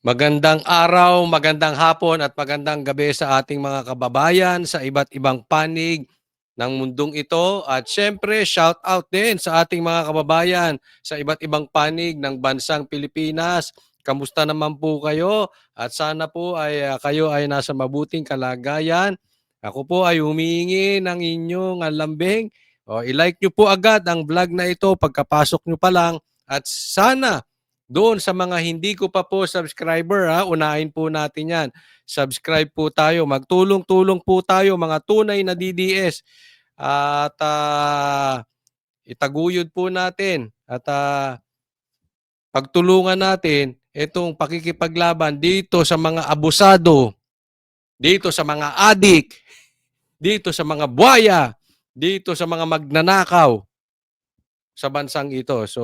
Magandang araw, magandang hapon at magandang gabi sa ating mga kababayan sa iba't ibang panig ng mundong ito. At syempre, shout out din sa ating mga kababayan sa iba't ibang panig ng bansang Pilipinas. Kamusta naman po kayo? At sana po ay kayo ay nasa mabuting kalagayan. Ako po ay humihingi ng inyong lambing. I-like nyo po agad ang vlog na ito pagkapasok nyo pa lang. At sana doon sa mga hindi ko pa po subscriber, unahin po natin yan. Subscribe po tayo. Magtulong-tulong po tayo mga tunay na DDS. At itaguyod po natin. At pagtulungan natin itong pakikipaglaban dito sa mga abusado, dito sa mga adik, dito sa mga buhaya, dito sa mga magnanakaw sa bansang ito. So,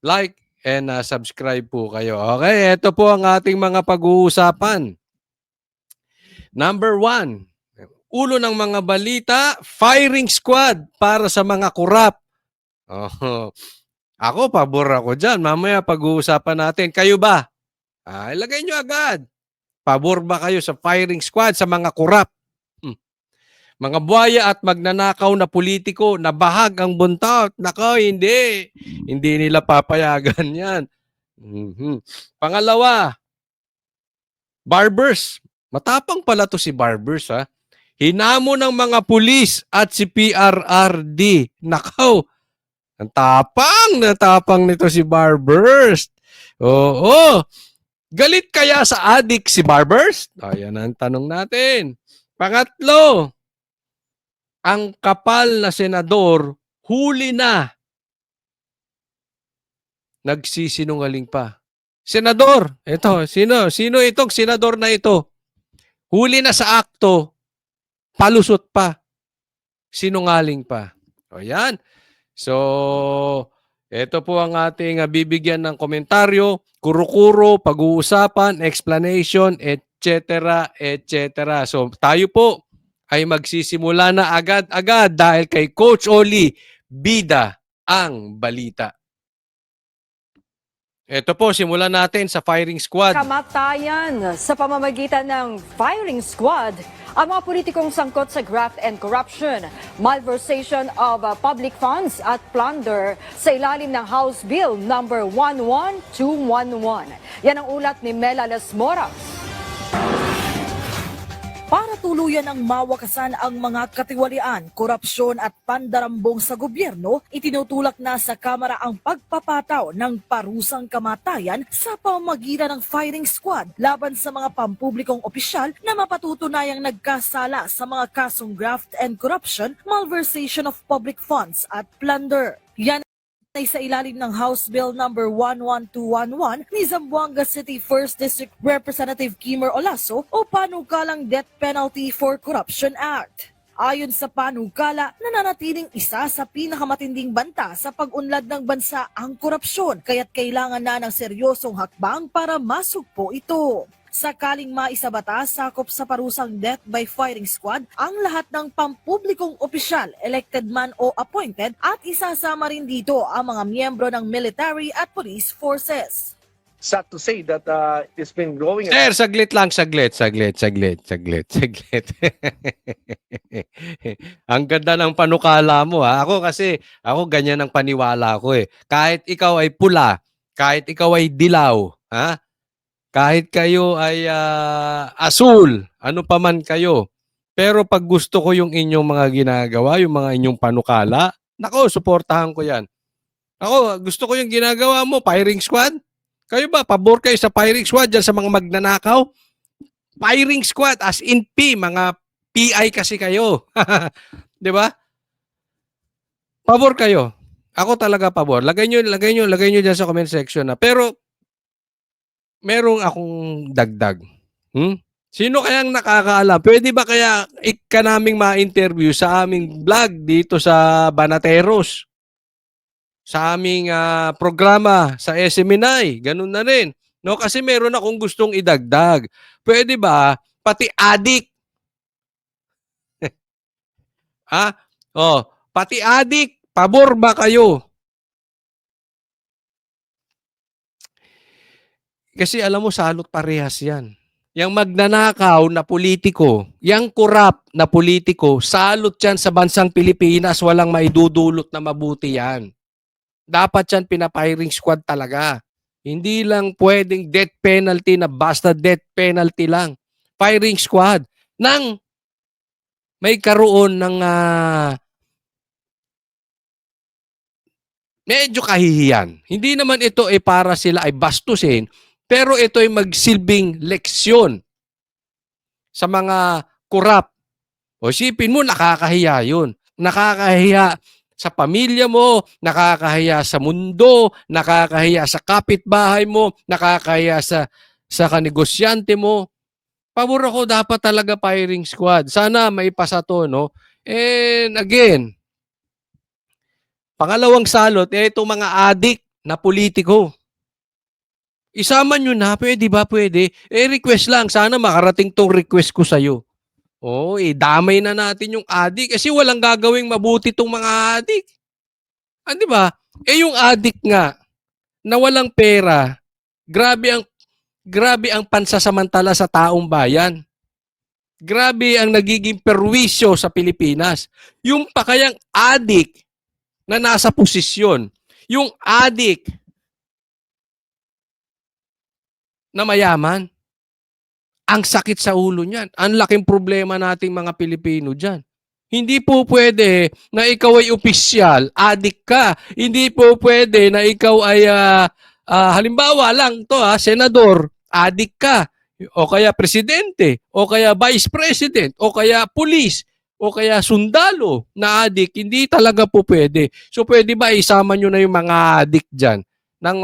like and subscribe po kayo. Okay, ito po ang ating mga pag-uusapan. Number 1, ulo ng mga balita, firing squad para sa mga kurap. Oh, ako, pabor ako dyan. Mamaya pag-uusapan natin. Kayo ba? Ilagay nyo agad. Pabor ba kayo sa firing squad sa mga kurap? Mga buhaya at magnanakaw na politiko na bahag ang buntot. Nako, hindi. Hindi nila papayagan yan. Pangalawa, Barbers. Matapang pala to si Barbers, ha. Hinamo ng mga pulis at si PRRD. Nakaw, ang tapang nito si Barbers. Oo. Galit kaya sa adik si Barbers? Ayan ang tanong natin. Pangatlo, ang kapal na senador, huli na. Nagsisinungaling pa. Senador, ito, sino itong senador na ito? Huli na sa akto, palusot pa, sinungaling pa. O yan. So, ito po ang ating bibigyan ng komentaryo, kuro-kuro, pag-uusapan, explanation, etc., etc. So, tayo po ay magsisimula na agad-agad dahil kay Coach Oli, bida ang balita. Ito po, simulan natin sa firing squad. Kamatayan sa pamamagitan ng firing squad ang mga politikong sangkot sa graft and corruption, malversation of public funds at plunder sa ilalim ng House Bill number 11211. Yan ang ulat ni Mela Las Moras. Para tuluyan ang mawakasan ang mga katiwalian, korupsyon at pandarambong sa gobyerno, itinutulak na sa Kamara ang pagpapataw ng parusang kamatayan sa pamamagitan ng firing squad laban sa mga pampublikong opisyal na mapatutunayang nagkasala sa mga kasong graft and corruption, malversation of public funds at plunder. Yan ay sa ilalim ng House Bill number 11211 ni Zamboanga City 1st District Representative Kimmer Olaso o Panukalang Death Penalty for Corruption Act. Ayon sa panukala, nananatiling isa sa pinakamatinding banta sa pag-unlad ng bansa ang korupsyon, kaya't kailangan na ng seryosong hakbang para masugpo ito. Sakaling maisabata, sakop sa parusang death by firing squad ang lahat ng pampublikong opisyal, elected man o appointed, at isasama rin dito ang mga miyembro ng military at police forces. Sad to say that it's been growing. Sir, saglit lang, saglit. Ang ganda ng panukala mo, ha. Ako ganyan ang paniwala ko, eh. Kahit ikaw ay pula, kahit ikaw ay dilaw, ha? Kahit kayo ay asul, ano pa man kayo. Pero pag gusto ko yung inyong mga ginagawa, yung mga inyong panukala, nako, suportahan ko yan. Ako, gusto ko yung ginagawa mo, firing squad. Kayo ba, pabor kayo sa firing squad dyan sa mga magnanakaw? Firing squad, as in P, mga PI kasi kayo. Di ba? Pabor kayo. Ako talaga pabor. Lagay nyo dyan sa comment section na. Pero, merong akong dagdag. Sino kayang nakakaalam? Pwede ba kaya ka naming ma-interview sa aming vlog dito sa Banateros? Sa aming programa sa SMNI. Ganun na rin. No? Kasi meron akong gustong idagdag. Pwede ba pati adik? Pati adik, pabor ba kayo? Kasi alam mo, salot parehas yan. Yang magnanakaw na politiko, yang kurap na politiko, salot yan sa bansang Pilipinas, walang maidudulot na mabuti yan. Dapat yan pinapiring squad talaga. Hindi lang pwedeng death penalty na basta death penalty lang. Firing squad. Nang may karoon ng medyo kahihiyan. Hindi naman ito ay para sila ay bastusin, pero ito ay magsilbing leksyon sa mga kurap. O isipin mo, nakakahiya yun. Nakakahiya sa pamilya mo, nakakahiya sa mundo, nakakahiya sa kapitbahay mo, nakakahiya sa kanegosyante mo. Pabor ako, dapat talaga firing squad. Sana maipasa to, no? And again, pangalawang salot, itong mga adik na politiko. Isama nyo na, pwede ba? Pwede. Request lang. Sana makarating tong request ko sa'yo. Oo, damay na natin yung adik kasi walang gagawing mabuti tong mga adik. Di ba? Yung adik nga na walang pera, grabe ang pansasamantala sa taong bayan. Grabe ang nagiging perwisyo sa Pilipinas. Yung pa kayang adik na nasa posisyon, yung adik na mayaman, ang sakit sa ulo niyan. Ang laking problema nating mga Pilipino dyan. Hindi po pwede na ikaw ay opisyal, adik ka. Hindi po pwede na ikaw ay, halimbawa lang to senador, adik ka. O kaya presidente, o kaya vice president, o kaya pulis, o kaya sundalo na adik. Hindi talaga po pwede. So pwede ba isama nyo na yung mga adik dyan nang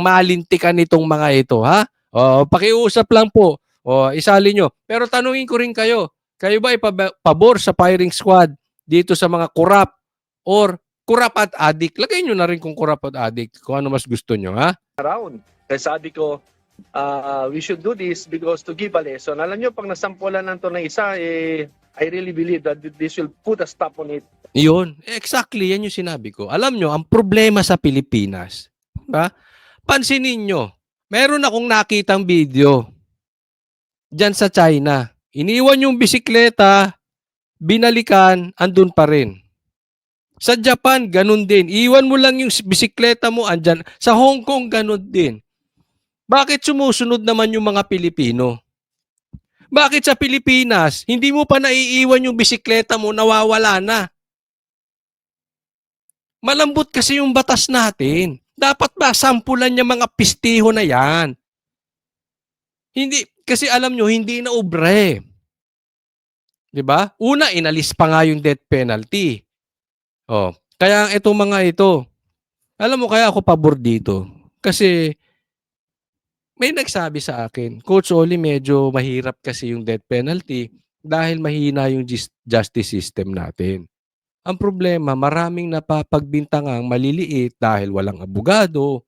malintikan nitong mga ito, ha? O, pakiusap lang po. O, isali nyo. Pero tanungin ko rin kayo, kayo ba pabor sa firing squad dito sa mga kurap or kurap at adik? Lagay nyo na rin kung kurap at adik. Kung ano mas gusto nyo, ha? Around. Kaya sabi ko, we should do this because to give a lesson. Alam nyo, pag nasampulan ng to na isa, I really believe that this will put a stop on it. Yun. Exactly, yan yung sinabi ko. Alam nyo, ang problema sa Pilipinas, ha? Pansinin nyo, meron akong nakitang video dyan sa China. Iniwan yung bisikleta, binalikan, andun pa rin. Sa Japan, ganun din. Iwan mo lang yung bisikleta mo, andyan. Sa Hong Kong, ganun din. Bakit sumusunod naman yung mga Pilipino? Bakit sa Pilipinas, hindi mo pa naiiwan yung bisikleta mo, nawawala na? Malambot kasi yung batas natin. Dapat ba sampulan niya mga pistiho na yan? Hindi, kasi alam nyo, hindi na ubre. 'Di ba? Una, inalis pa nga yung death penalty. Oh, kaya itong mga ito, alam mo kaya ako pabor dito. Kasi may nagsabi sa akin, Coach Oli, medyo mahirap kasi yung death penalty dahil mahina yung justice system natin. Ang problema, maraming napapagbintangang maliliit dahil walang abogado,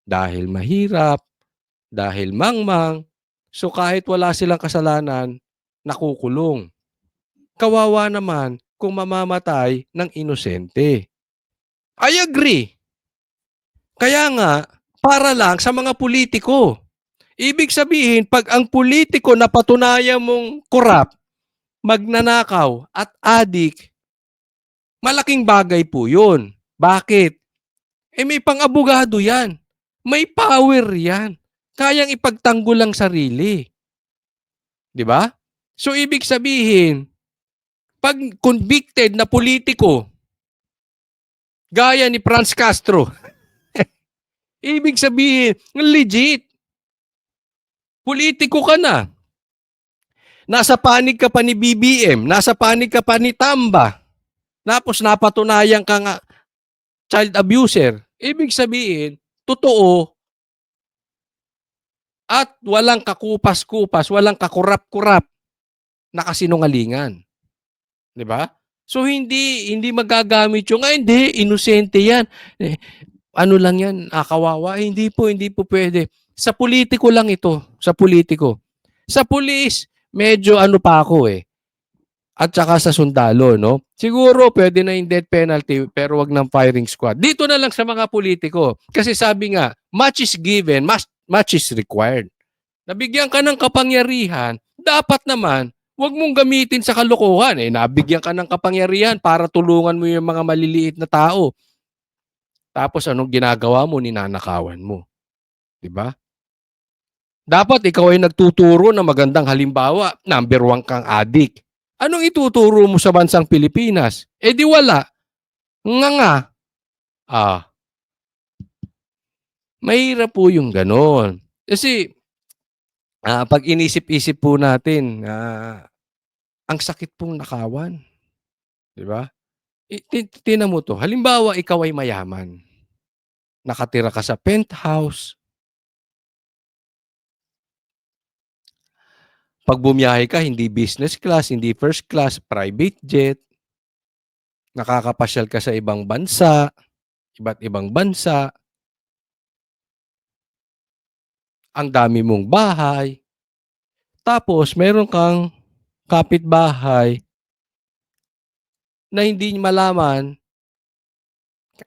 dahil mahirap, dahil mangmang. So kahit wala silang kasalanan, nakukulong. Kawawa naman kung mamamatay ng inosente. I agree. Kaya nga, para lang sa mga politiko. Ibig sabihin, pag ang politiko na patunayan mong korap, magnanakaw at adik, malaking bagay po yun. Bakit? May pang-abogado yan. May power yan. Kayang ipagtanggol ang sarili. Di ba? So, ibig sabihin, pag convicted na politiko, gaya ni Franz Castro, ibig sabihin, legit. Politiko ka na. Nasa panig ka pa ni BBM, nasa panig ka pa ni Tamba, tapos napatunayan ka nga child abuser. Ibig sabihin, totoo at walang kakupas-kupas, walang kakurap-kurap na kasinungalingan. 'Di ba? So hindi magagamit yung hindi inosente 'yan. Ano lang 'yan, kawawa. Hindi po pwede. Sa politiko lang ito, sa politiko. Sa pulis, medyo ano pa ako At saka sa sundalo, no? Siguro pwede na yung death penalty pero wag ng firing squad. Dito na lang sa mga politiko. Kasi sabi nga, much is given, much is required. Nabigyan ka ng kapangyarihan, dapat naman, huwag mong gamitin sa kalokohan. Nabigyan ka ng kapangyarihan para tulungan mo yung mga maliliit na tao. Tapos anong ginagawa mo? Ninanakawan mo. Diba? Dapat ikaw ay nagtuturo ng magandang halimbawa. Number 1 kang adik. Anong ituturo mo sa bansang Pilipinas? Di wala. Nga. Mahirap po yung ganon. Kasi, pag inisip-isip po natin, ang sakit pong nakawan. Diba? Tingnan mo to. Halimbawa, ikaw ay mayaman. Nakatira ka sa penthouse. Pag bumiyahe ka, hindi business class, hindi first class, private jet. Nakakapasyal ka sa ibang bansa, iba't ibang bansa. Ang dami mong bahay. Tapos, meron kang kapitbahay na hindi malaman,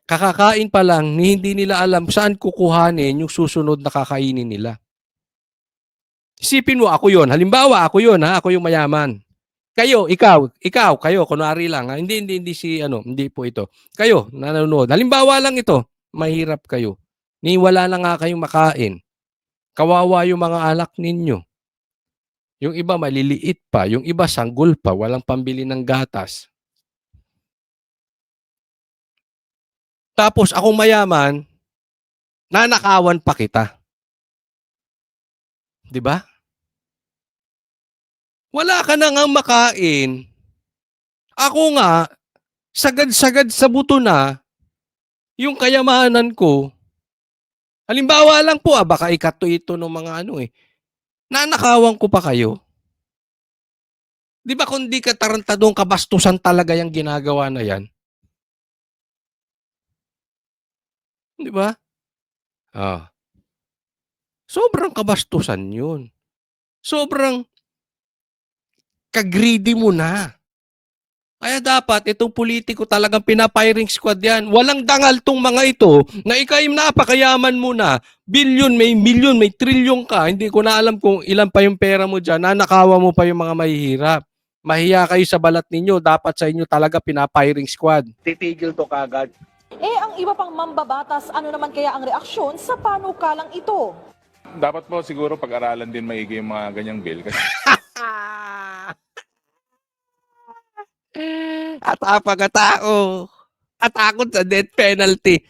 kakakain pa lang, hindi nila alam saan kukuhanin yung susunod na kakainin nila. Isipin mo, ako yon. Halimbawa, ako yon, ako yung mayaman. Kayo, kayo, kunwari lang. Hindi hindi po ito. Kayo, nanonood. Halimbawa lang ito, mahirap kayo. Wala na nga kayong makain. Kawawa yung mga anak ninyo. Yung iba maliliit pa, yung iba sanggol pa, walang pambili ng gatas. Tapos akong mayaman, nanakawan pa kita. 'Di ba? Wala ka na ngang makain. Ako nga, sagad-sagad sa buto na yung kayamanan ko. Halimbawa lang po, baka ito ng mga nanakawan ko pa kayo. 'Di ba kung di ka tarantadong kabastusan talaga yung ginagawa na yan? 'Di ba? Sobrang kabastusan yun. Sobrang kagreedy mo na. Kaya dapat itong politiko talagang pinapiring squad yan. Walang dangal tong mga ito na ikaw yung napakayaman mo na. Bilyon, may trilyon ka. Hindi ko na alam kung ilan pa yung pera mo dyan. Nanakawa mo pa yung mga mahihirap. Mahiya kayo sa balat ninyo. Dapat sa inyo talaga pinapiring squad. Titigil to kagad. Ang iba pang mambabatas, ano naman kaya ang reaksyon sa panukalang ito? Dapat po siguro pag-aralan din maigi yung mga ganyang bill. Kasi At apagkatao. Atakot sa death penalty.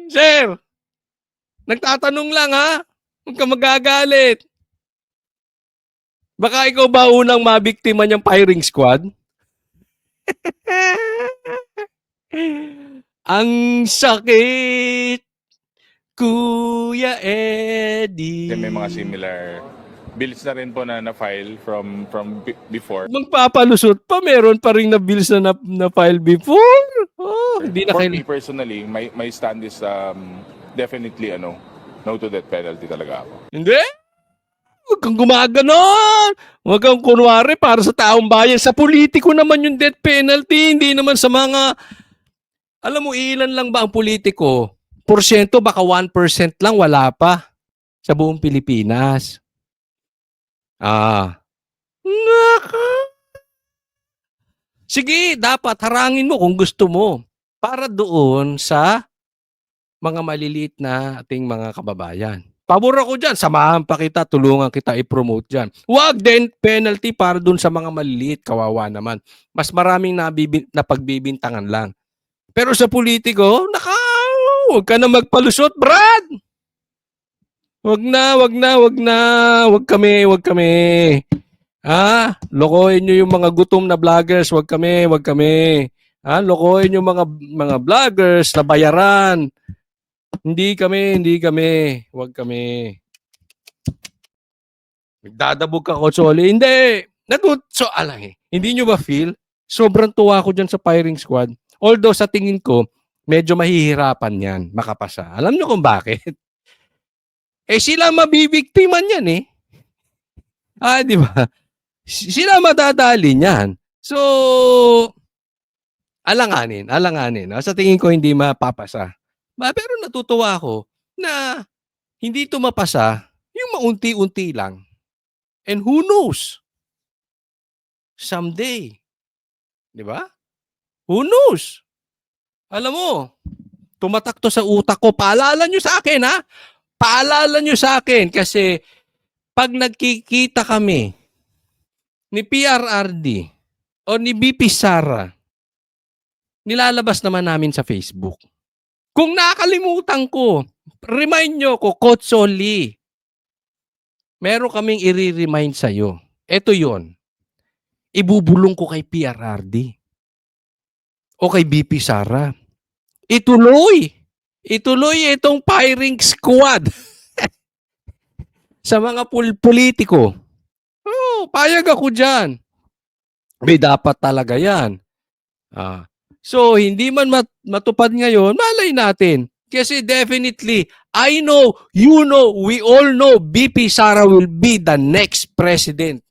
Sir, nagtatanong lang ha. Huwag ka magagalit. Baka ikaw ba unang mabiktima niyang firing squad? Ang sakit, Kuya Eddie. may mga similar bills na rin po na na-file from before. Magpapalusot pa, meron pa rin na bills na file before. Hindi na For kailangan. me personally, my stand is definitely no to death penalty talaga ako. Hindi. Huwag kang gumaganon. Huwag kang kunwari para sa taong bayan. Sa politiko naman yung death penalty. Hindi naman sa mga... Alam mo, ilan lang ba ang politiko? Porsyento, baka 1% lang, wala pa. Sa buong Pilipinas. Naka. Sige, dapat harangin mo kung gusto mo. Para doon sa mga maliliit na ating mga kababayan. Pabor ako dyan. Samahan pa kita, tulungan kita i-promote dyan. Huwag din penalty para dun sa mga maliliit. Kawawa naman. Mas maraming napagbibintangan lang. Pero sa politiko, huwag ka na magpalusot, Brad! Huwag kami. Lokohin nyo yung mga gutom na vloggers. Huwag kami. Lokohin yung mga vloggers na bayaran. Hindi kami. Huwag kami. Nagdadabog ka, Kotsoli. Hindi. Hindi nyo ba feel? Sobrang tuwa ko dyan sa firing squad. Although sa tingin ko, medyo mahihirapan yan makapasa. Alam nyo kung bakit? Sila mabibiktiman yan eh. Di ba? Sila madadali niyan. So, alanganin. Sa tingin ko hindi mapapasa. Pero natutuwa ako na hindi ito mapasa yung maunti-unti lang. And who knows? Someday. Di ba? Who knows? Alam mo, tumatak to sa utak ko. Paalala nyo sa akin, ha? Paalala nyo sa akin kasi pag nagkikita kami ni PRRD o ni BP Sara, nilalabas naman namin sa Facebook. Kung nakalimutan ko, remind nyo ko, Coach Lee, meron kaming i-remind sa'yo. Ito yon. Ibubulong ko kay PRRD o kay BP Sara. Ituloy itong firing squad sa mga politiko. Oh, payag ako dyan. May dapat talaga yan. So, hindi man matupad ngayon, malay natin. Kasi definitely, I know, you know, we all know BP Sara will be the next president.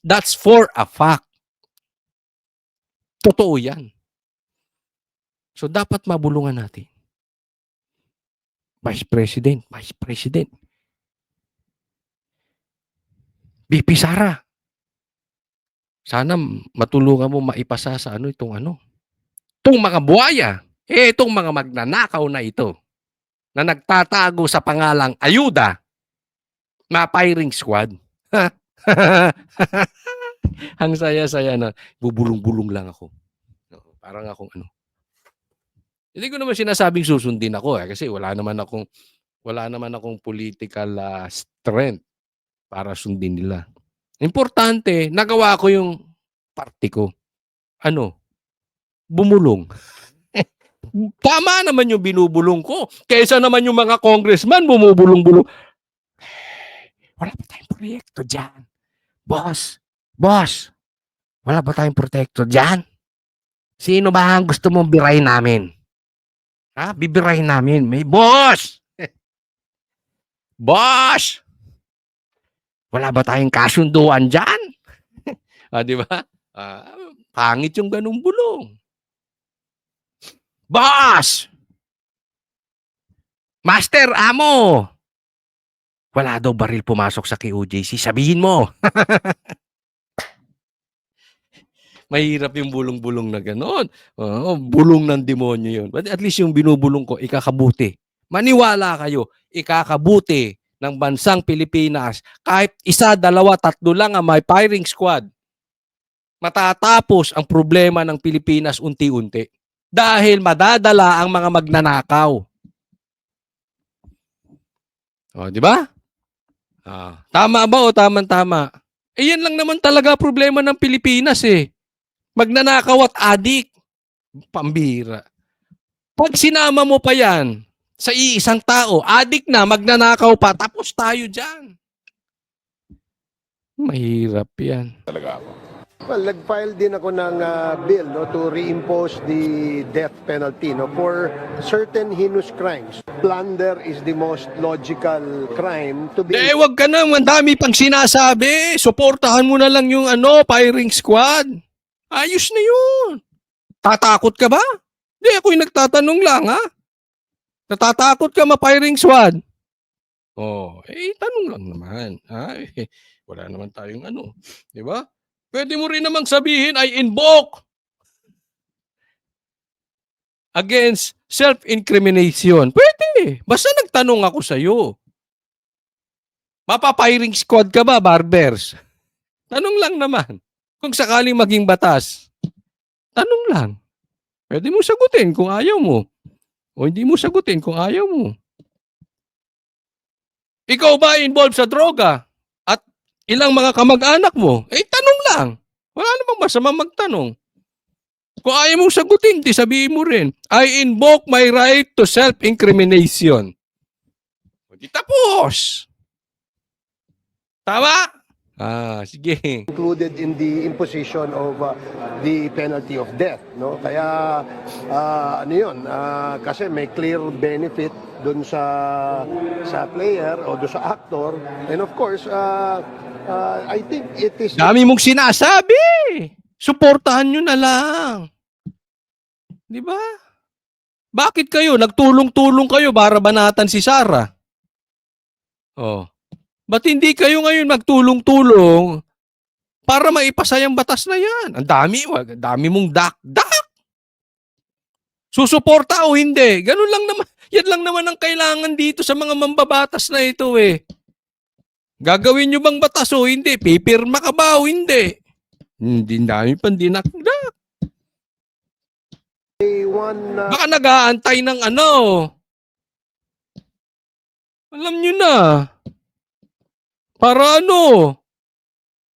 That's for a fact. Totoo yan. So, dapat mabulungan natin. Vice President. BP Sara. Sana matulungan mo maipasa sa itong mga buhaya. Itong mga magnanakaw na ito na nagtatago sa pangalang ayuda, ma-firing squad. Ang saya-saya na bubulong-bulong lang ako. Parang akong Hindi ko naman sinasabing susundin ako kasi wala naman akong political strength para sundin nila. Importante, nagawa ko yung party ko. Bumulong. Tama naman yung binubulong ko. Kaysa naman yung mga congressman bumubulong-bulong. Wala ba tayong proyekto dyan? Boss, wala ba tayong proyekto dyan? Sino ba ang gusto mong birahin namin? Bibirahin namin. May boss! Boss! Wala ba tayong kasunduan dyan? Di ba? Pangit yung ganung bulong. Boss! Master, amo! Wala daw baril pumasok sa KOJC. Sabihin mo. Mahirap yung bulong-bulong na gano'n. Bulong ng demonyo yun. But at least yung binubulong ko, ikakabuti. Maniwala kayo, ikakabuti ng bansang Pilipinas. Kahit 1, 2, 3 lang ang may firing squad, matatapos ang problema ng Pilipinas unti-unti. Dahil madadala ang mga magnanakaw. Di ba? Tama ba o tama-tama? Yan lang naman talaga problema ng Pilipinas Magnanakaw at adik. Pambira. Pag sinama mo pa yan sa iisang tao, adik na, magnanakaw pa, tapos tayo dyan. Mahirap yan. Talaga ako. Well, nag-file din ako ng bill to reimpose the death penalty for certain heinous crimes. Plunder is the most logical crime to be... Wag ka na, ang dami pang sinasabi. Suportahan mo na lang yung firing squad. Ayos na yun. Tatakot ka ba? Hindi, ako yung nagtatanong lang, Natatakot ka ma-firing squad? Tanong lang naman. Wala naman tayong di ba? Pwede mo rin namang sabihin, I invoke against self-incrimination. Pwede. Basta nagtanong ako sa'yo. Mapa-firing squad ka ba, barbers? Tanong lang naman. Kung sakaling maging batas, tanong lang. Pwede mo sagutin kung ayaw mo. O hindi mo sagutin kung ayaw mo. Ikaw ba involved sa droga? At ilang mga kamag-anak mo? Tanong lang. Wala namang masama magtanong. Kung ayaw mong sagutin, di sabihin mo rin, I invoke my right to self-incrimination. Di tapos. Tama? Sige. Included in the imposition of the penalty of death, no? Kaya kasi may clear benefit doon sa player o doon sa actor, and of course I think it is... Dami mong sinasabi. Suportahan nyo na lang. Di ba? Bakit kayo? Nagtulong-tulong kayo para banatan si Sara. Oh. Ba't hindi kayo ngayon magtulong-tulong para maipasa yung batas na yan? Ang dami mong dak-dak. Susuporta o hindi? Ganun lang naman. Yan lang naman ang kailangan dito sa mga mambabatas na ito eh. Gagawin nyo bang batas o hindi? Pipirma ka ba o hindi? Hindi dami pang dinakdak. Baka nag-aantay ng ano. Alam nyo na. Para ano?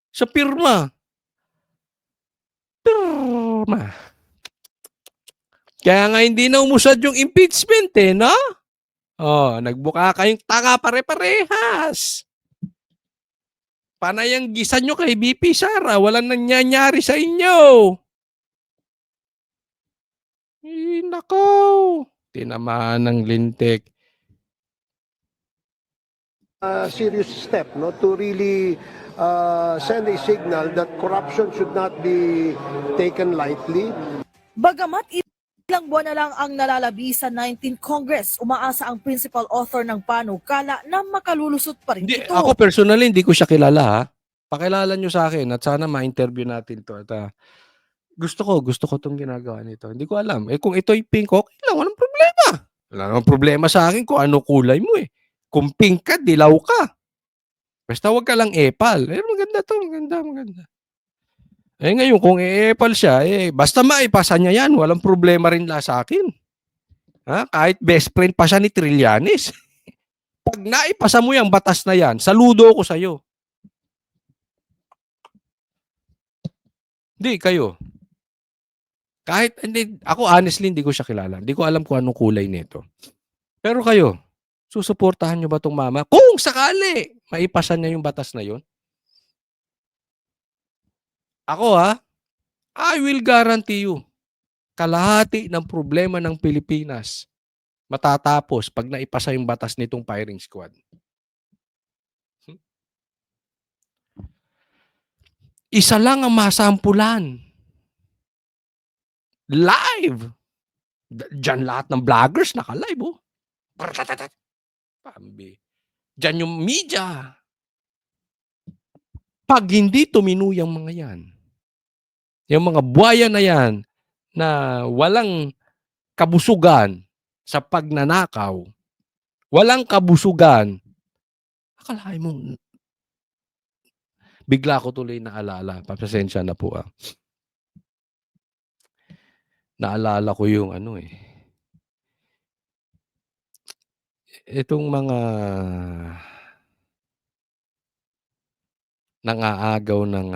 Sa pirma. Pirma. Kaya nga hindi na umusad yung impeachment eh, no? Oh, nagbuka kayong tanga pare-parehas. Panay ang gisa nyo kay BP Sara. Walang nangyayari sa inyo. Nakaw. Tinamaan ng lintik. Serious step, no, to really send a signal that corruption should not be taken lightly. Bagamat ilang buwan na lang ang nalalabi sa 19th Congress, umaasa ang principal author ng panukala na makalulusot pa rin ito. Ako personally, hindi ko siya kilala ha. Pakilala nyo sa akin at sana ma-interview natin to. At, gusto ko itong ginagawa nito. Hindi ko alam. Eh kung ito'y pink, okay lang. Walang problema. Wala namang problema sa akin kung ano kulay mo eh. Kung pink ka, dilaw ka. Basta wag ka lang epal. Eh maganda to. Maganda. Eh ngayon, kung epal siya, basta maipasa niya yan. Walang problema rin sa akin. Ha? Kahit best friend pa siya ni Trillanes. Pag naipasa mo yung batas na yan, saludo ko sa'yo. Hindi, kayo. Kahit, hindi, ako honestly, hindi ko siya kilala. Hindi ko alam kung anong kulay nito. Pero kayo, susuportahan nyo ba itong mama? Kung sakali, maipasa niya yung batas na yun. Ako I will guarantee you, kalahati ng problema ng Pilipinas matatapos pag naipasa yung batas nitong firing squad. Isa lang ang masampulan. Live! Diyan lahat ng vloggers naka-live, oh. Pambi. Diyan yung media. Pag hindi tuminuyang mga yan, yung mga buhaya na yan na walang kabusugan sa pagnanakaw, walang kabusugan, akalain mo, bigla ko tuloy naalala, papasensya na po naalala ko yung itong mga nangaagaw ng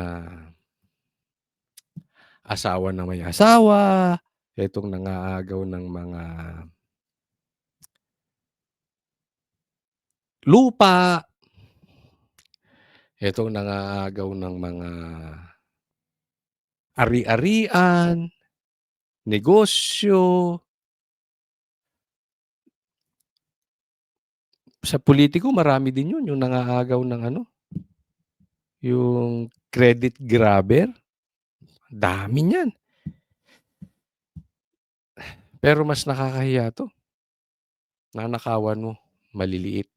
asawa na may asawa, itong nangaagaw ng mga lupa, itong nangaagaw ng mga ari-arian, negosyo. Sa politiko, marami din yun, yung nangaagaw ng yung credit grabber. Dami niyan. Pero mas nakakahiya to. Nanakawan mo, maliliit.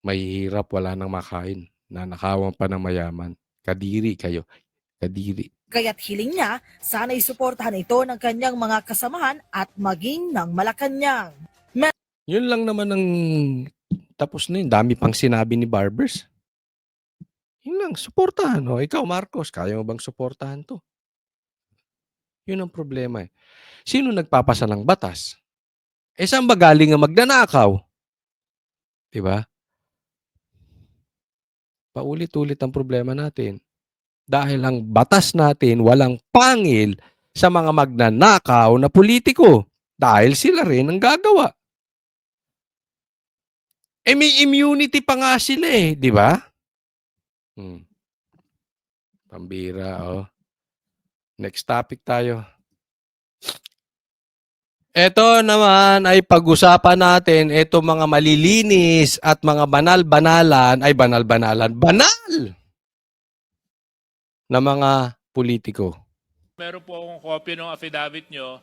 Mahihirap, wala nang makain. Nanakawan pa ng mayaman. Kadiri kayo. Kadiri. Kaya't hiling niya, sana'y suportahan ito ng kanyang mga kasamahan at maging ng Malacanang. Yun lang naman ang tapos na yun. Dami pang sinabi ni Barbers. Yun lang, suportahan. O, ikaw, Marcos, kaya mo bang suportahan to? Yun ang problema eh. Sino nagpapasa ng batas? Saan ba galing ang magnanakaw? Diba? Paulit-ulit ang problema natin. Dahil ang batas natin walang pangil sa mga magnanakaw na politiko. Dahil sila rin ang gagawa. May immunity pa nga sila di ba? Pambira, Next topic tayo. Ito naman ay pag-usapan natin ito mga malilinis at mga banal-banalan, banal! ng mga politiko. Meron po akong kopya ng affidavit nyo.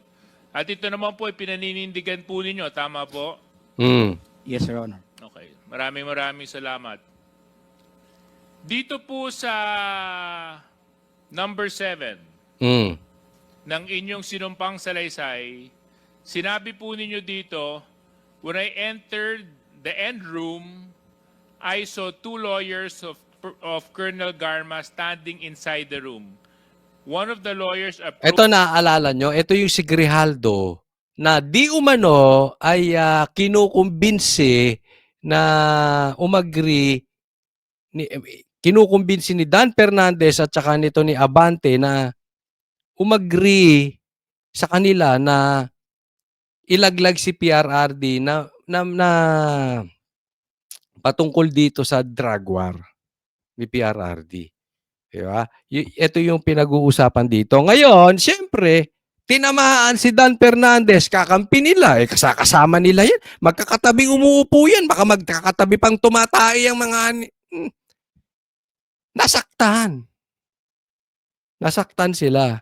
At ito naman po ay pinaninindigan po ninyo. Tama po? Mm. Yes, Your Honor. Okay. Maraming salamat. Dito po sa number 7 Mm. ng inyong sinumpang salaysay, sinabi po ninyo dito, when I entered the end room, I saw 2 lawyers of Colonel Garma standing inside the room. One of the lawyers approved... Ito naaalala nyo, ito yung si Grijaldo na di umano ay kinukumbinsi na kinukumbinsi ni Dan Fernandez at saka nito ni Abante na umagri sa kanila na ilaglag si PRRD na patungkol dito sa drug war ni PRRD. Diba? Ito yung pinag-uusapan dito. Ngayon, siyempre, tinamaan si Dan Fernandez, kakampi nila. Kasama nila yan. Magkakatabing umuupo yan. Baka magkakatabi pang tumatay ang mga... Nasaktan. Nasaktan sila.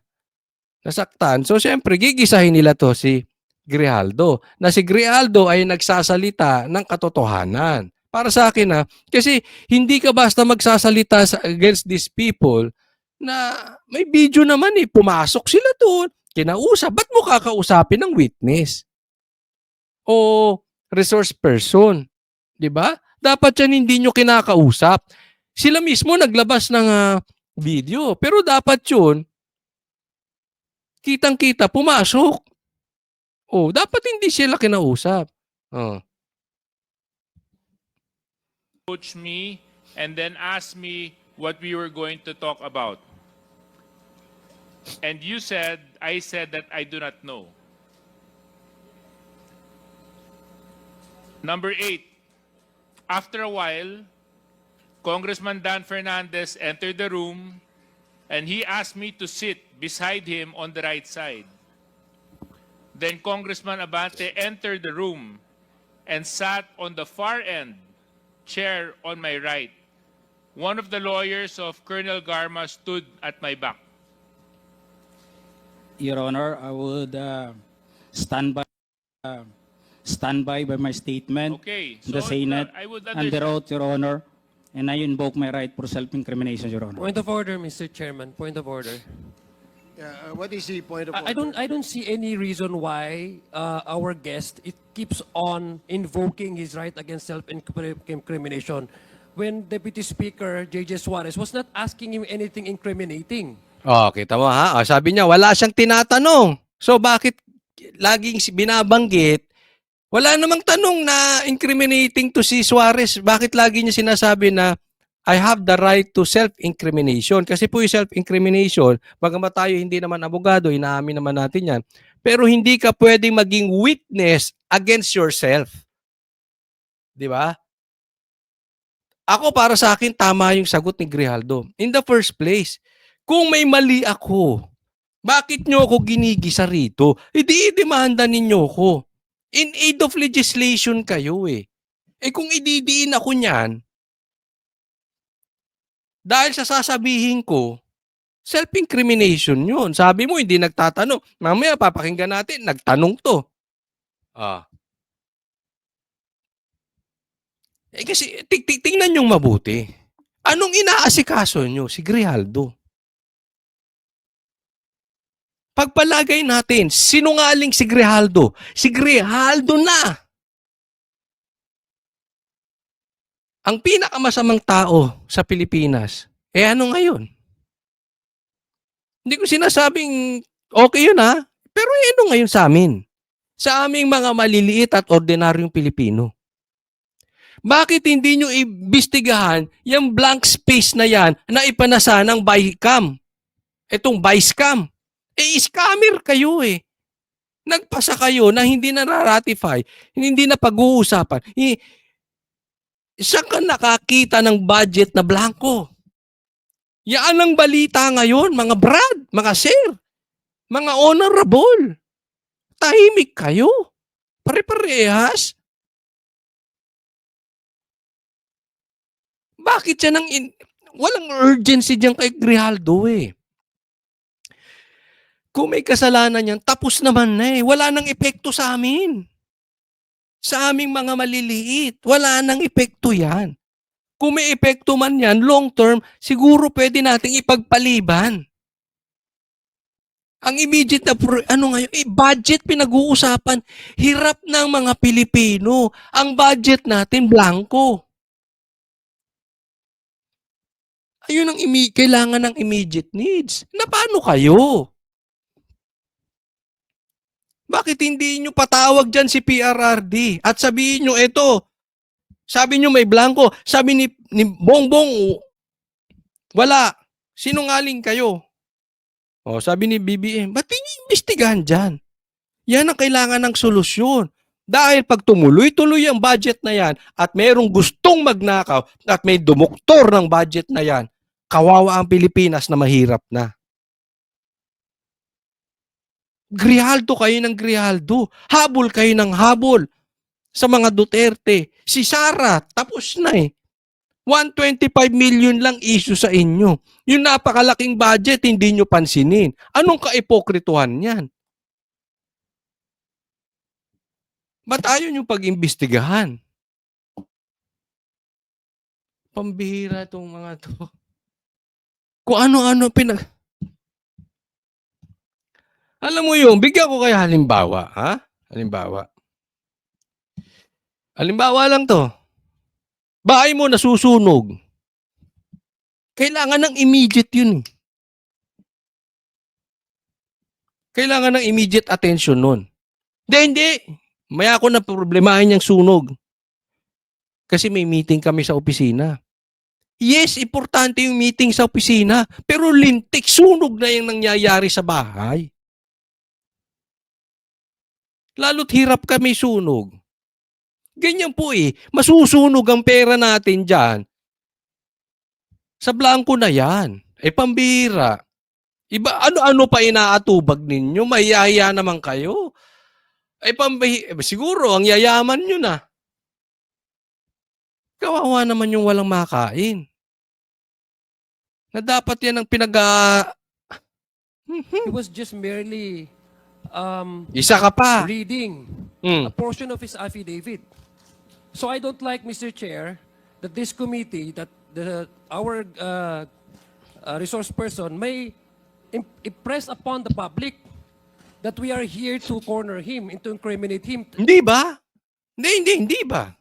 Nasaktan. So, siyempre, gigisahin nila to si Grijaldo. Na si Grijaldo ay nagsasalita ng katotohanan. Para sa akin kasi hindi ka basta magsasalita against these people na may video naman pumasok sila doon, kinausap, ba't mo kakausapin ng witness? O resource person, di ba? Dapat yan hindi nyo kinakausap. Sila mismo naglabas ng video, pero dapat yun, kitang-kita, pumasok. O, dapat hindi sila kinausap. Approached me and then asked me what we were going to talk about. And I said that I do not know. Number 8, after a while, Congressman Dan Fernandez entered the room and he asked me to sit beside him on the right side. Then Congressman Abante entered the room and sat on the far end chair on my right. One of the lawyers of Colonel Garma stood at my back. Your Honor, I would stand by my statement Okay, in the Senate I would and the understand. oath, Your Honor, and I invoke my right for self-incrimination, Your Honor. Point of order, Mr. Chairman. Point of order. What is the point of I don't see any reason why our guest keeps on invoking his right against self-incrimination when Deputy Speaker J.J. Suarez was not asking him anything incriminating. Kita mo sabi niya wala siyang tinatanong. So bakit laging binabanggit? Wala namang tanong na incriminating to si Suarez. Bakit lagi niya sinasabi na I have the right to self-incrimination? Kasi po yung self-incrimination, bagamat tayo hindi naman abogado, inaamin naman natin yan. Pero hindi ka pwedeng maging witness against yourself. Di ba? Ako, para sa akin, tama yung sagot ni Grijaldo. In the first place, kung may mali ako, bakit nyo ako ginigisa rito? Idi-demanda ninyo ko. In aid of legislation kayo kung ididiin ako niyan, dahil sa sasabihin ko, self-incrimination yun. Sabi mo, hindi nagtatanong. Mamaya, papakinggan natin, nagtanong to. Kasi, tingnan yung mabuti. Anong inaasikaso nyo? Si Grijaldo. Pagpalagay natin, sinungaling si Grijaldo. Si Grijaldo na. Ang pinakamasamang tao sa Pilipinas, ano ngayon? Hindi ko sinasabing okay yun pero ano ngayon sa amin? Sa aming mga maliliit at ordinaryong Pilipino. Bakit hindi nyo imbestigahan yung blank space na yan na ipanasa ng BICAM? Itong BICAM. Scammer kayo Nagpasa kayo na hindi na ratify, hindi na pag-uusapan. Saan ka nakakita ng budget na blanco? Yan ang balita ngayon, mga brad, mga sir, mga honorable. Tahimik kayo. Pare-parehas. Bakit yan walang urgency diyan kay Grijaldo eh. Kung may kasalanan yan, tapos naman na eh. Wala nang epekto sa amin. Sa aming mga maliliit, wala nang epekto yan. Kung may epekto man yan, long term, siguro pwede nating ipagpaliban. Ang immediate na, ngayon, budget pinag-uusapan. Hirap ng mga Pilipino. Ang budget natin, blanco. Ayun ang kailangan ng immediate needs. Na paano kayo? Bakit hindi nyo patawag dyan si PRRD at sabihin nyo, eto, sabi nyo may blanco, sabi ni Bongbong, wala, sinungaling kayo. O, sabi ni BBM, ba't iniimbestigahan dyan? Yan ang kailangan ng solusyon. Dahil pag tumuloy-tuloy ang budget na yan at mayroong gustong magnakaw at may dumuktor ng budget na yan, kawawa ang Pilipinas na mahirap na. Grijaldo kayo ng Grijaldo. Habol kayo ng habol sa mga Duterte. Si Sara, tapos na eh. 125 million lang issue sa inyo. Yung napakalaking budget, hindi nyo pansinin. Anong kaipokrituhan yan? Ba't ayaw nyo pag-imbestigahan? Pambihira itong mga to. Kung ano-ano Alam mo yung, bigyan ko kaya halimbawa, ha? Halimbawa. Halimbawa lang to. Bahay mo nasusunog. Kailangan ng immediate yun. Kailangan ng immediate attention nun. Hindi. Maya ako na problemahin yung sunog. Kasi may meeting kami sa opisina. Yes, importante yung meeting sa opisina. Pero lintik, sunog na yung nangyayari sa bahay. Lalo't hirap kami sunog. Ganyan po eh. Masusunog ang pera natin dyan. Sa blanco na yan. Pambira. Iba, ano-ano pa inaatubag ninyo? Mayaya naman kayo. Siguro, ang yayaman nyo na. Kawawa naman yung walang makain. Na dapat yan ang He was just merely Isa ka pa. reading Mm. a portion of his affidavit. So I don't like, Mr. Chair, that this committee, that our resource person may impress upon the public that we are here to corner him and to incriminate him. Hindi ba? Hindi ba?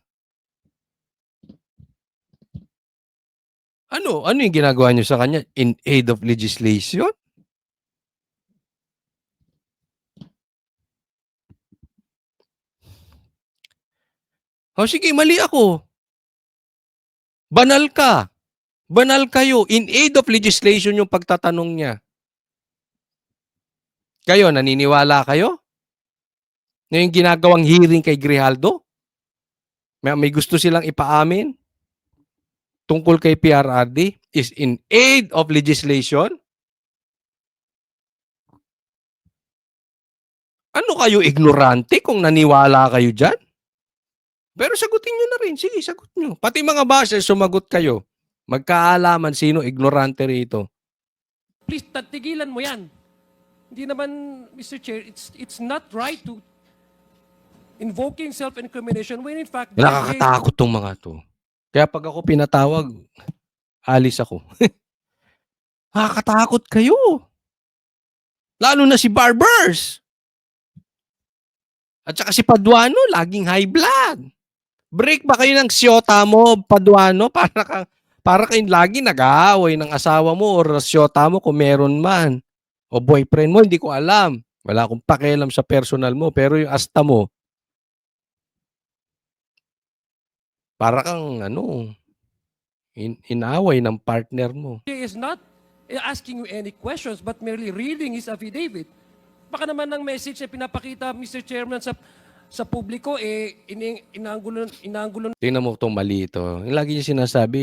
Ano yung ginagawa nyo sa kanya? In aid of legislation? O sige, mali ako. Banal ka. Banal kayo. In aid of legislation yung pagtatanong niya. Kayo, naniniwala kayo? Na yung ginagawang hearing kay Grijaldo? May gusto silang ipaamin? Tungkol kay PRRD? Is in aid of legislation? Ano kayo, ignorante kung naniwala kayo dyan? Pero sagutin nyo na rin. Sige, sagot nyo. Pati mga bashers, sumagot kayo. Magkaalaman sino ignorante rito. Please, tigilan mo yan. Hindi naman, Mr. Chair, it's not right to invoking self-incrimination when in fact... Nakakatakot tong mga to. Kaya pag ako pinatawag, alis ako. Nakakatakot kayo. Lalo na si Barbers. At saka si Paduano, laging high blood. Break ba kayo ng siyota mo, Paduano? Para kayong lagi nag-aaway ng asawa mo or siyota mo kung meron man. O boyfriend mo, hindi ko alam. Wala akong pakialam sa personal mo. Pero yung asta mo, para kang inaway ng partner mo. He is not asking you any questions but merely reading his affidavit. Baka naman ng message na pinapakita, Mr. Chairman, sa publiko, inaangulo. Tingnan mo itong mali ito. Yung lagi niya sinasabi,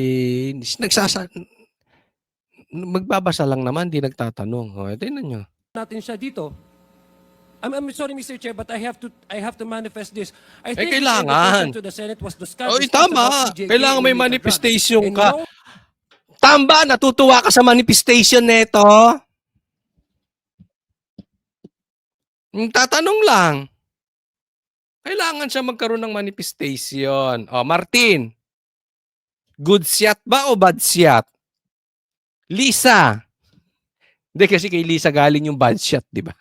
magbabasa lang naman, di nagtatanong. O, tingnan nyo. Natin siya dito. I'm sorry, Mr. Chair, but I have to manifest this. I think kailangan. the to the Senate was discussed. O, tama. Kailangan may manifestation ka. Tamba, natutuwa ka sa manifestation neto? Tatanong lang. Kailangan siya magkaroon ng manifestation. O, Martin, good shot ba o bad shot? Lisa. Hindi kasi kay Lisa galing yung bad shot, di ba?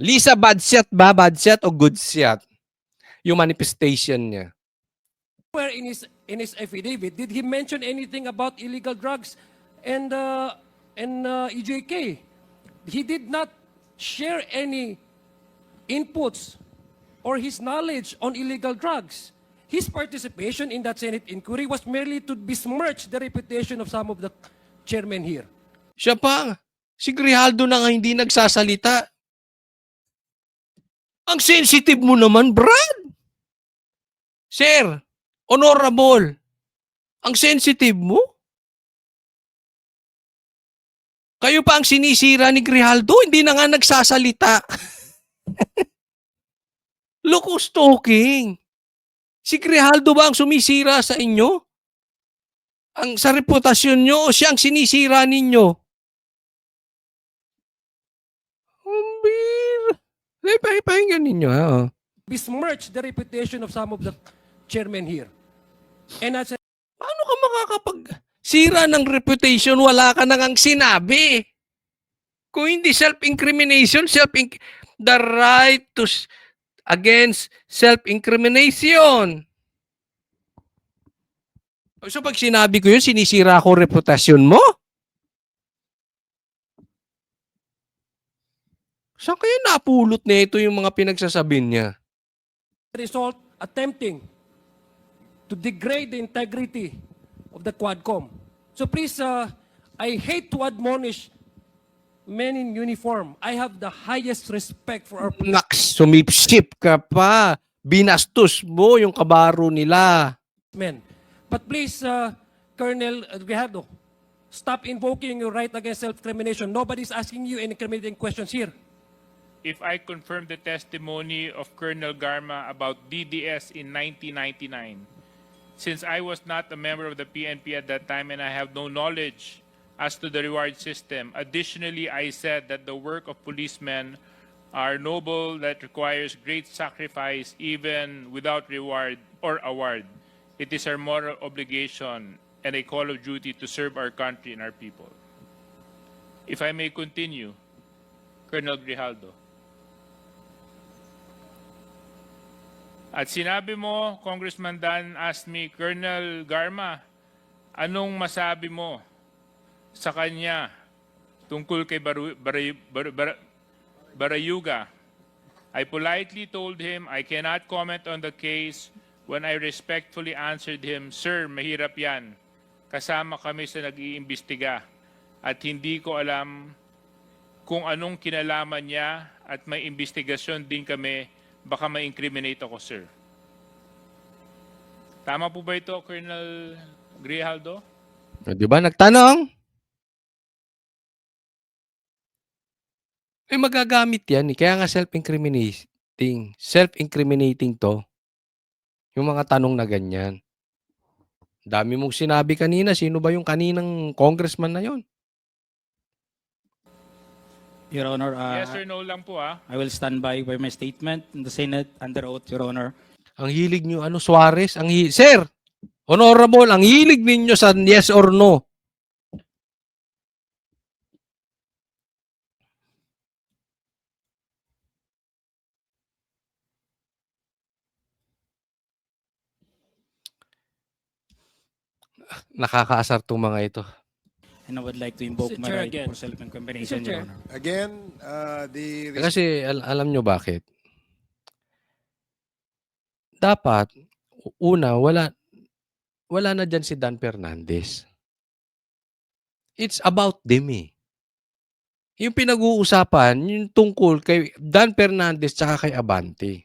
Lisa, bad shot ba? Bad shot o good shot? Yung manifestation niya. Where in his affidavit did he mention anything about illegal drugs and EJK? He did not share any inputs or his knowledge on illegal drugs. His participation in that Senate inquiry was merely to besmirch the reputation of some of the chairmen here. Siya pa, si Grijaldo na nga hindi nagsasalita. Ang sensitive mo naman, Brad. Sir, honorable, ang sensitive mo? Kayo pa ang sinisira ni Grijaldo, hindi na nga nagsasalita. Look who's talking. Si Grijaldo ba ang sumisira sa inyo? Sa reputasyon nyo o siya ang sinisira ninyo? Pakinggan ninyo, ha? Besmirch the reputation of some of the chairmen here. And as Paano ka makakapag-sira ng reputation, wala ka nang sinabi? Kung hindi self-incrimination, the right to against self-incrimination. So pag sinabi ko yun, sinisira ko reputasyon mo? Saan kaya napulot na ito yung mga pinagsasabi niya? result, attempting to degrade the integrity of the Quadcom. So please, I hate to admonish men in uniform. I have the highest respect for our Naks, sumipsip ka pa. Binastos mo yung kabaro nila. men. But please, Colonel Grijaldo, stop invoking your right against self-incrimination. Nobody's asking you any incriminating questions here. If I confirm the testimony of Colonel Garma about DDS in 1999, since I was not a member of the PNP at that time and I have no knowledge as to the reward system, additionally, I said that the work of policemen are noble that requires great sacrifice even without reward or award. It is our moral obligation and a call of duty to serve our country and our people. If I may continue, Colonel Grijaldo. At sinabi mo, Congressman Dan asked me, Colonel Garma, anong masabi mo sa kanya tungkol kay Barayuga? I politely told him I cannot comment on the case when I respectfully answered him, Sir, mahirap yan. Kasama kami sa nag-iimbestiga at hindi ko alam kung anong kinalaman niya at may investigasyon din kami. Baka ma-incriminate ako, sir. Tama po ba ito, Colonel Grijaldo? Di ba nagtanong? Magagamit yan. Kaya nga self-incriminating. Self-incriminating to. Yung mga tanong na ganyan. Dami mong sinabi kanina. Sino ba yung kaninang congressman na yon? Your Honor, Yes or no lang po, ah. I will stand by my statement in the Senate under oath, Your Honor. Ang hilig nyo, Suarez? Sir, honorable, ang hilig ninyo sa yes or no. Nakakaasar tong mga ito. And I would like to invoke Mr. my Chair right again. for self-incrimination, Mr. Chair. Your Honor. Again, Kasi alam nyo bakit? Dapat, una, wala na dyan si Dan Fernandez. It's about them eh. Yung pinag-uusapan, yung tungkol kay Dan Fernandez tsaka kay Abante.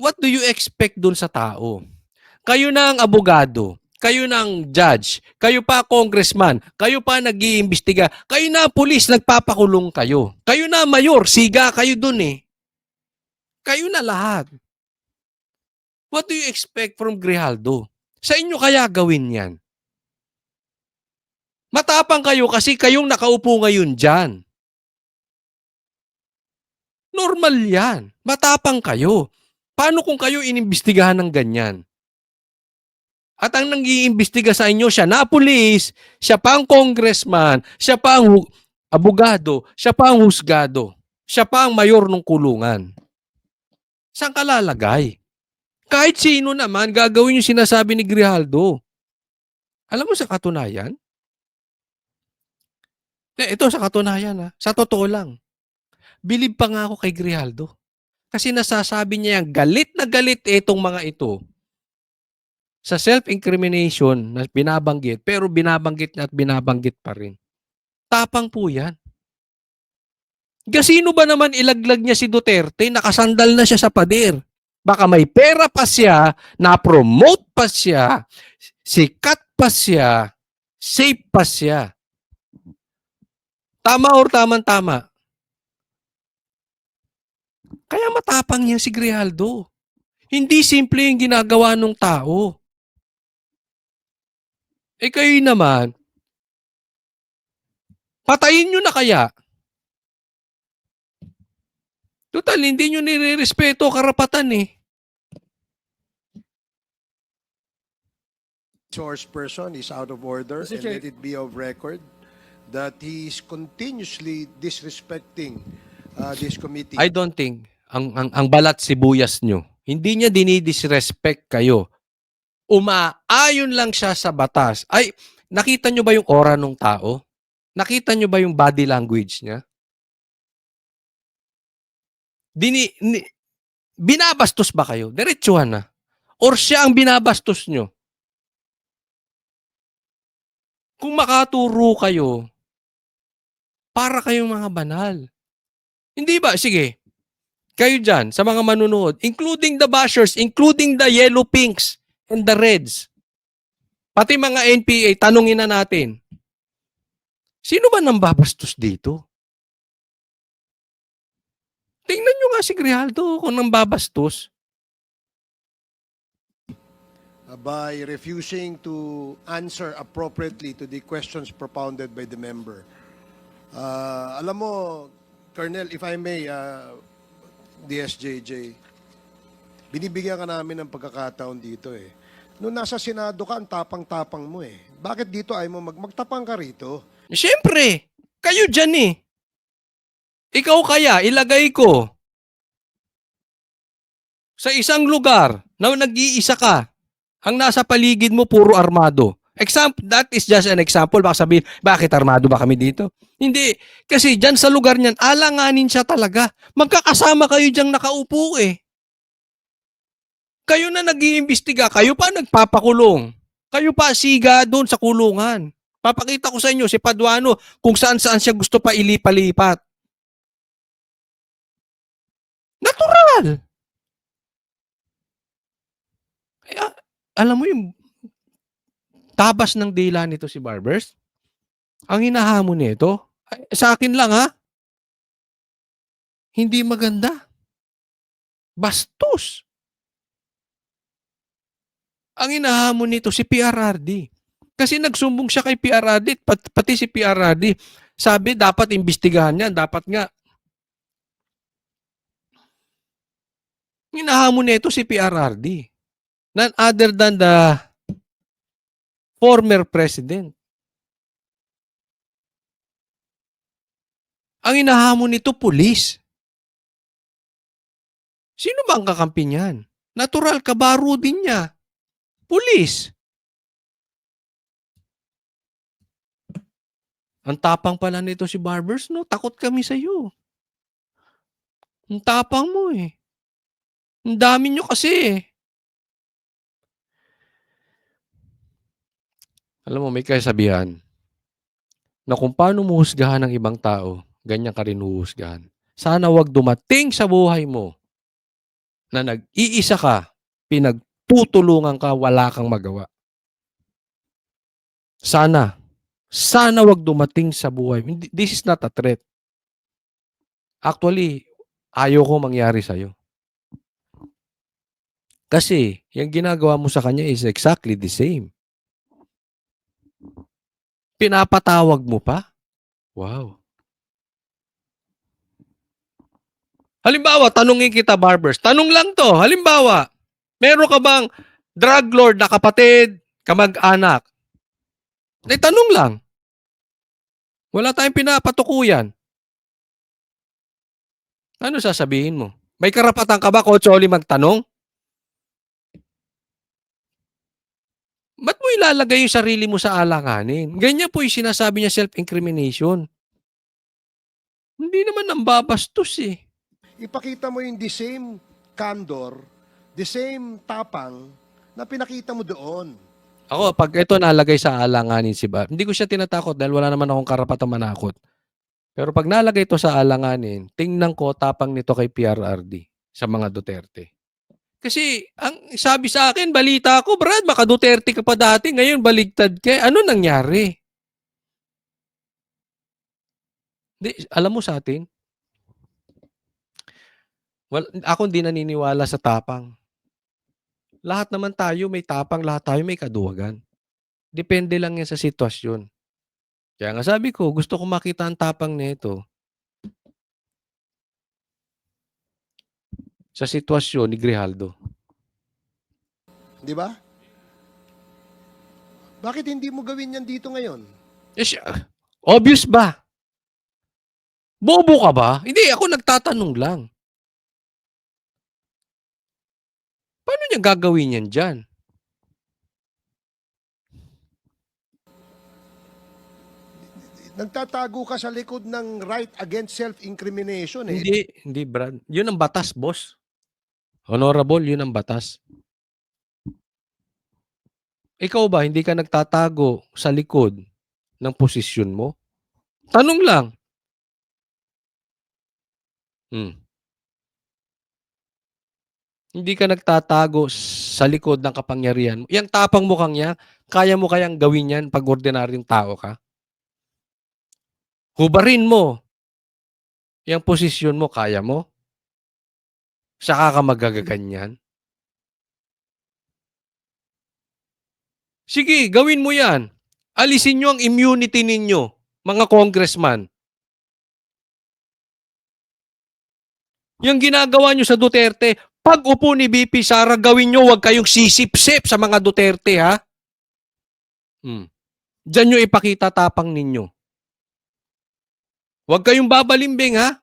What do you expect dun sa tao? Kayo na ang abogado, kayo na ang judge, kayo pa congressman, kayo pa nag-iimbestiga, kayo na pulis, nagpapakulong kayo. Kayo na mayor, siga kayo dun eh. Kayo na lahat. What do you expect from Grijaldo? Sa inyo kaya gawin yan? Matapang kayo kasi kayong nakaupo ngayon dyan. Normal yan. Matapang kayo. Paano kung kayo inimbestigahan ng ganyan? At ang nag-iimbestiga sa inyo, siya na pulis, siya pa ang congressman, siya pa ang abogado, siya pa ang husgado, siya pa ang mayor ng kulungan. Saan ka lalagay? Kahit sino naman, gagawin yung sinasabi ni Grijaldo. Alam mo sa katunayan? Ito sa katunayan, sa totoo lang. Bilib pa nga ako kay Grijaldo. Kasi nasasabi niya yung galit na galit itong mga ito sa self-incrimination na binabanggit, pero binabanggit na at binabanggit pa rin. Tapang po yan. Sino ba naman ilaglag niya si Duterte, nakasandal na siya sa pader? Baka may pera pa siya, na-promote pa siya, sikat pa siya, safe pa siya. Tama or tama-tama? Kaya matapang niya si Grijaldo. Hindi simple yung ginagawa ng tao. Kayo naman, patayin nyo na kaya. Total, hindi nyo nire-respeto karapatan eh. Source person is out of order Mr. and Chair. let it be of record that he is continuously disrespecting this committee. I don't think ang balat sibuyas nyo, hindi niya dinidisrespect kayo. Umaayon lang siya sa batas. Ay, nakita nyo ba yung aura ng tao? Nakita nyo ba yung body language niya? Binabastos ba kayo? Diretsuhan na. Or siya ang binabastos nyo? Kung makaturo kayo, para kayong mga banal. Hindi ba? Sige. Kayo dyan, sa mga manunood, including the bashers, including the yellow pinks and the reds, pati mga NPA, tanungin na natin, sino ba nang babastos dito? Tingnan nyo nga si Grijaldo kung nang babastos. By refusing to answer appropriately to the questions propounded by the member. Alam mo, Colonel, if I may, DSJJ, binibigyan ka namin ng pagkakataon dito eh. Nung nasa Senado ka, ang tapang-tapang mo eh. Bakit dito ay mo magtapang ka rito? Siyempre, kayo dyan eh. Ikaw kaya, ilagay ko sa isang lugar na nag-iisa ka, ang nasa paligid mo puro armado. That is just an example. Baka sabihin, bakit armado ba kami dito? Hindi. Kasi dyan sa lugar niyan, alanganin siya talaga. Magkakasama kayo dyan nakaupo eh. Kayo na nag-iimbestiga, kayo pa nagpapakulong. Kayo pa siga doon sa kulungan. Papakita ko sa inyo si Paduano kung saan-saan siya gusto pa ilipalipat. Natural. Alam mo yung tabas ng dila nito si Barbers? Ang hinahamon nito, sa akin lang ha, hindi maganda. Bastos. Ang hinahamon nito si PRRD. Kasi nagsumbong siya kay PRRD, pati si PRRD, sabi dapat imbestigahan niya, dapat nga. Hinahamon nito si PRRD. None other than the former president. Ang hinahamon nito, pulis. Sino ba ang kakampi niyan? Natural, kabaro din niya. Pulis. Ang tapang pala nito si Barbers, no? Takot kami sa iyo. Ang tapang mo eh. Ang dami nyo kasi eh. Alam mo, may kasabihan na kung paano mo husgahan ng ibang tao, ganyan ka rin huhusgahan. Sana wag dumating sa buhay mo na nag-iisa ka, pinagtutulungan ka, wala kang magawa. Sana wag dumating sa buhay. This is not a threat. Actually, ayaw ko mangyari sa'yo. Kasi, yung ginagawa mo sa kanya is exactly the same. Pinapatawag mo pa? Wow. Halimbawa, tanungin kita, Barbers. Tanong lang to. Halimbawa, meron ka bang drug lord na kapatid, kamag-anak? Tanong lang. Wala tayong pinapatukuyan. Ano sasabihin mo? May karapatan ka ba, Coach Oli, magtanong? Ba't mo ilalagay yung sarili mo sa alanganin? Ganyan po yung sinasabi niya self-incrimination. Hindi naman nambabastos eh. Ipakita mo yung the same candor, the same tapang na pinakita mo doon. Ako, pag ito nalagay sa alanganin si Bar, hindi ko siya tinatakot dahil wala naman akong karapatang manakot. Pero pag nalagay ito sa alanganin, tingnan ko tapang nito kay PRRD sa mga Duterte. Kasi ang sabi sa akin, balita ko, Brad, baka Duterte ka pa dati, ngayon baligtad ka. Ano nangyari? Alam mo sa atin, ako hindi naniniwala sa tapang. Lahat naman tayo may tapang, lahat tayo may kaduwagan. Depende lang yan sa sitwasyon. Kaya nga sabi ko, gusto ko makita ang tapang nito sa sitwasyon ni Grijaldo. Di ba? Bakit hindi mo gawin yan dito ngayon? Obvious ba? Bobo ka ba? Hindi, ako nagtatanong lang. Paano niya gagawin yan dyan? Nagtatago ka sa likod ng right against self-incrimination eh. Hindi, Brad. Yun ang batas, boss. Honorable, yun ang batas. Ikaw ba, hindi ka nagtatago sa likod ng posisyon mo? Tanong lang. Hindi ka nagtatago sa likod ng kapangyarihan mo. Yang tapang mukhang yan, kaya mo kayang gawin yan pag ordinaryong tao ka? Hubarin mo. Yang posisyon mo, kaya mo? Saka ka magagaganyan? Sige, gawin mo yan. Alisin nyo ang immunity ninyo, mga congressman. Yung ginagawa nyo sa Duterte, pag upo ni VP Sara, gawin nyo, huwag kayong sisip-sip sa mga Duterte, ha? Diyan nyo ipakita tapang ninyo. Huwag kayong babalimbing, ha?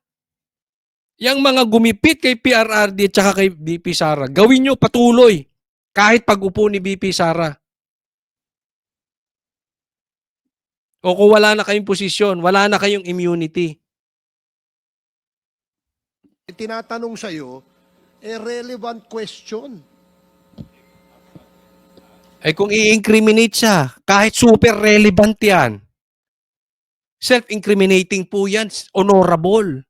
Yang mga gumipit kay PRRD at saka kay VP Sara, gawin nyo patuloy. Kahit pag upo ni VP Sara. O kung wala na kayong posisyon, wala na kayong immunity. Tinatanong sa'yo, relevant question. Ay kung i-incriminate siya, kahit super relevant yan. Self-incriminating po yan, honorable.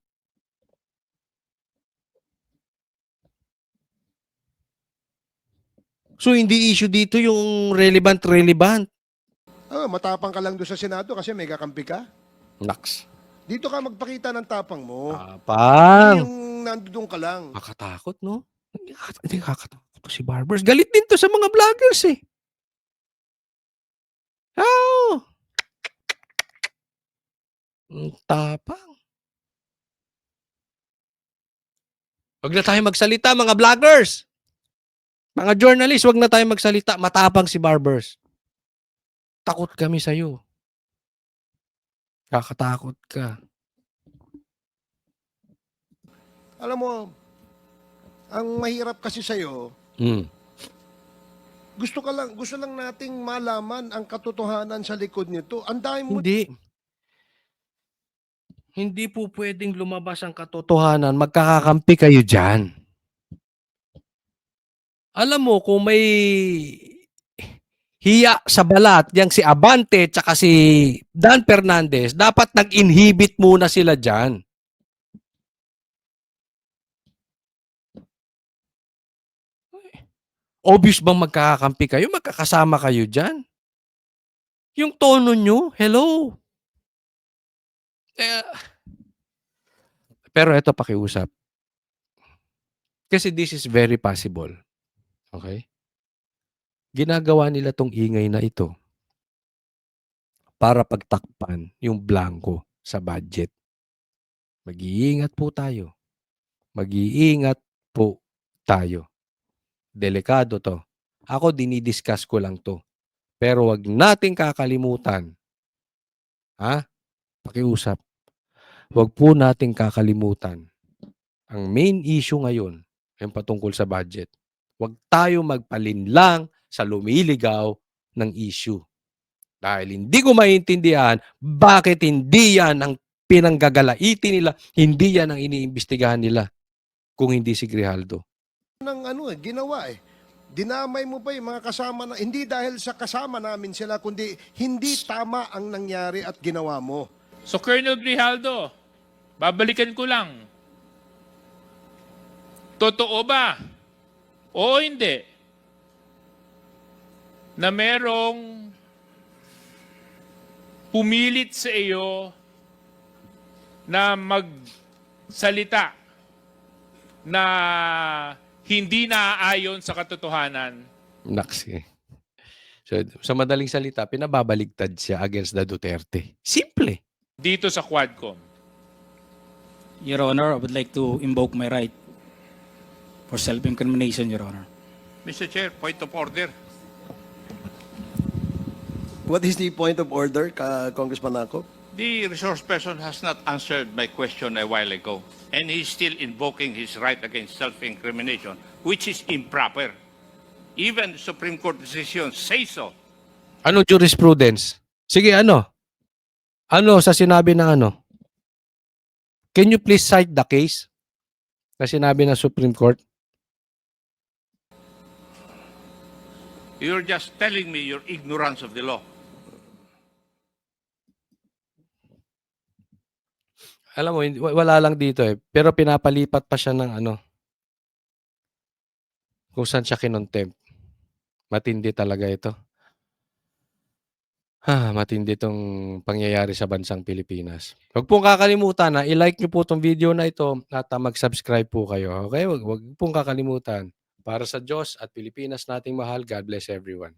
So hindi issue dito yung relevant. Matapang ka lang doon sa Senado kasi may kakampi ka. Naks. Dito ka magpakita ng tapang mo. Tapang. Yung nandoon ka lang. Nakakatakot, no? Hindi nakakatakot to si Barbers. Galit din to sa mga vloggers eh. Oo. Ang tapang. Huwag na tayo magsalita, mga vloggers. Mga journalists, huwag na tayo magsalita. Matapang si Barbers. Takot kami sa'yo. Kakatakot ka. Alam mo, ang mahirap kasi sa'yo, gusto lang nating malaman ang katotohanan sa likod nito. Ang dami mo. Hindi po pwedeng lumabas ang katotohanan. Magkakakampi kayo dyan. Alam mo, kung may hiya sa balat, yang si Abante tsaka si Dan Fernandez, dapat nag-inhibit muna sila dyan. Obvious bang magkakakampi kayo? Magkakasama kayo dyan? Yung tono nyo, hello? Pero ito pakiusap. Kasi this is very possible. Okay? Ginagawa nila tong ingay na ito para pagtakpan yung blanco sa budget. Mag-iingat po tayo. Mag-iingat po tayo. Delikado to. Ako dinidiscuss ko lang to. Pero wag nating kakalimutan. Pakiusap. Wag po nating kakalimutan. Ang main issue ngayon ay patungkol sa budget. Wag tayo magpalinlang sa lumiligaw ng issue. Dahil hindi ko maintindihan bakit hindi yan ang pinanggagalaitin nila, hindi yan ang iniimbestigahan nila kung hindi si Grijaldo. Ginawa eh. Dinamay mo pa yung mga kasama na, hindi dahil sa kasama namin sila, kundi hindi tama ang nangyari at ginawa mo. So Colonel Grijaldo, babalikan ko lang. Totoo ba o hindi na merong pumilit sa iyo na magsalita na hindi naaayon sa katotohanan? Naksi. So, sa madaling salita, pinababaligtad siya against the Duterte. Simple. Dito sa Quadcom. Your Honor, I would like to invoke my right for self-incrimination, Your Honor. Mr. Chair, point of order. What is the point of order, Congressman Ako? The resource person has not answered my question a while ago, and he's still invoking his right against self-incrimination, which is improper. Even Supreme Court decisions say so. Ano jurisprudence? Sige, ano? Ano sa sinabi ng ano? Can you please cite the case na sinabi ng Supreme Court? You're just telling me your ignorance of the law. Alam mo, wala lang dito eh. Pero pinapalipat pa siya ng ano. Kung saan siya kinontempt. Matindi talaga ito. Matindi itong pangyayari sa bansang Pilipinas. Huwag pong kakalimutan na i-like nyo po itong video na ito at mag-subscribe po kayo. Okay? Huwag pong kakalimutan. Para sa Diyos at Pilipinas nating mahal, God bless everyone.